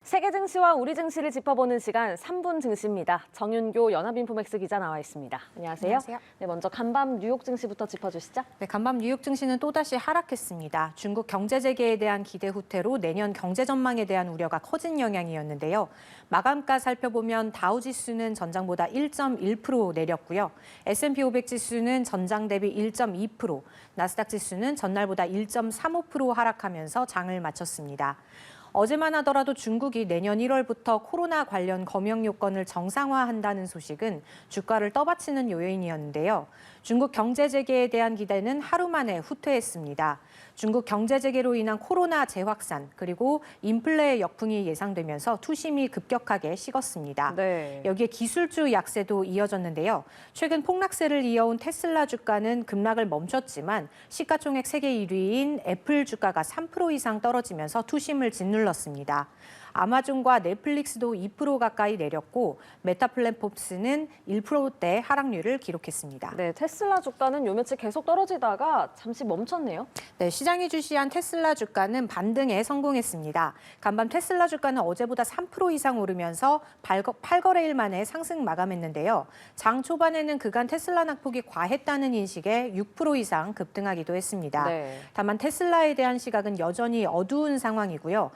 세계 증시와 우리 증시를 짚어보는 시간 3분 증시입니다. 정윤교 연합인포맥스 기자 나와 있습니다. 안녕하세요. 안녕하세요. 네, 먼저 간밤 뉴욕 증시부터 짚어주시죠. 네, 간밤 뉴욕 증시는 또다시 하락했습니다. 중국 경제 재개에 대한 기대 후퇴로 내년 경제 전망에 대한 우려가 커진 영향이었는데요. 마감가 살펴보면 다우지수는 전장보다 1.1% 내렸고요. S&P 500 지수는 전장 대비 1.2%, 나스닥 지수는 전날보다 1.35% 하락하면서 장을 마쳤습니다. 어제만 하더라도 중국이 내년 1월부터 코로나 관련 검역 요건을 정상화한다는 소식은 주가를 떠받치는 요인이었는데요. 중국 경제 재개에 대한 기대는 하루 만에 후퇴했습니다. 중국 경제 재개로 인한 코로나 재확산 그리고 인플레의 역풍이 예상되면서 투심이 급격하게 식었습니다. 네. 여기에 기술주 약세도 이어졌는데요. 최근 폭락세를 이어온 테슬라 주가는 급락을 멈췄지만 시가총액 세계 1위인 애플 주가가 3% 이상 떨어지면서 투심을 짓눌렀습니다. 아마존과 넷플릭스도 2% 가까이 내렸고 메타 플랫폼스는 1%대 하락률을 기록했습니다. 네, 테슬라 주가는 요 며칠 계속 떨어지다가 잠시 멈췄네요. 네, 시장이 주시한 테슬라 주가는 반등에 성공했습니다. 간밤 테슬라 주가는 어제보다 3% 이상 오르면서 8거래일 만에 상승 마감했는데요. 장 초반에는 그간 테슬라 낙폭이 과했다는 인식에 6% 이상 급등하기도 했습니다. 네. 다만 테슬라에 대한 시각은 여전히 어두운 상황이고요.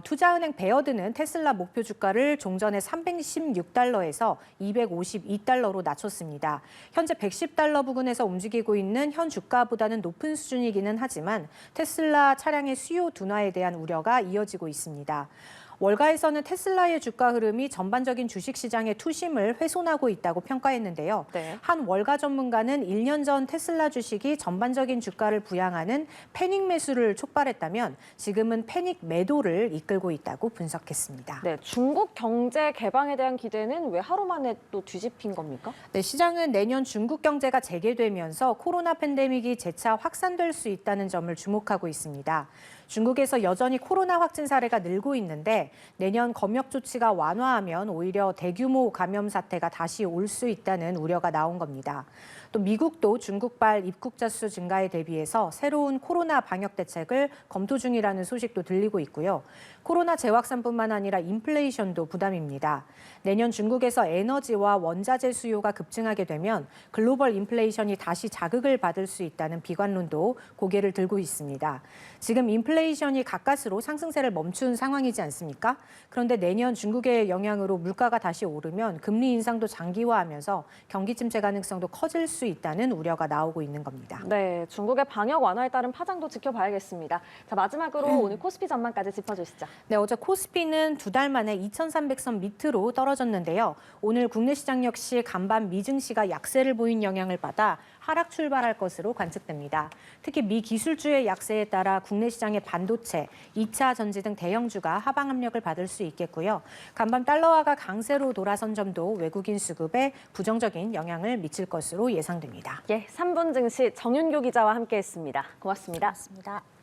투자은행 베어드는 테슬라 목표 주가를 종전에 316달러에서 252달러로 낮췄습니다. 현재 110달러 부근에서 움직이고 있는 현 주가보다는 높은 수준이기는 하지만 테슬라 차량의 수요 둔화에 대한 우려가 이어지고 있습니다. 월가에서는 테슬라의 주가 흐름이 전반적인 주식시장의 투심을 훼손하고 있다고 평가했는데요. 네. 한 월가 전문가는 1년 전 테슬라 주식이 전반적인 주가를 부양하는 패닉 매수를 촉발했다면 지금은 패닉 매도를 이끌고 있다고 분석했습니다. 네, 중국 경제 개방에 대한 기대는 왜 하루 만에 또 뒤집힌 겁니까? 네, 시장은 내년 중국 경제가 재개되면서 코로나 팬데믹이 재차 확산될 수 있다는 점을 주목하고 있습니다. 중국에서 여전히 코로나 확진 사례가 늘고 있는데 내년 검역 조치가 완화하면 오히려 대규모 감염 사태가 다시 올 수 있다는 우려가 나온 겁니다. 또 미국도 중국발 입국자 수 증가에 대비해서 새로운 코로나 방역 대책을 검토 중이라는 소식도 들리고 있고요. 코로나 재확산뿐만 아니라 인플레이션도 부담입니다. 내년 중국에서 에너지와 원자재 수요가 급증하게 되면 글로벌 인플레이션이 다시 자극을 받을 수 있다는 비관론도 고개를 들고 있습니다. 지금 인플레이션이 가까스로 상승세를 멈춘 상황이지 않습니까? 그런데 내년 중국의 영향으로 물가가 다시 오르면 금리 인상도 장기화하면서 경기 침체 가능성도 커질 수 있다는 우려가 나오고 있는 겁니다. 네, 중국의 방역 완화에 따른 파장도 지켜봐야겠습니다. 자, 마지막으로 오늘 코스피 전망까지 짚어주시죠. 네, 어제 코스피는 2달 만에 2,300선 밑으로 떨어졌는데요. 오늘 국내 시장 역시 간밤 미증시가 약세를 보인 영향을 받아 하락 출발할 것으로 관측됩니다. 특히 미 기술주의 약세에 따라 국내 시장의 반도체, 2차 전지 등 대형주가 하방 압력을 받을 수 있겠고요. 간밤 달러화가 강세로 돌아선 점도 외국인 수급에 부정적인 영향을 미칠 것으로 예상됩니다. 예, 3분 증시 정윤교 기자와 함께했습니다. 고맙습니다. 고맙습니다.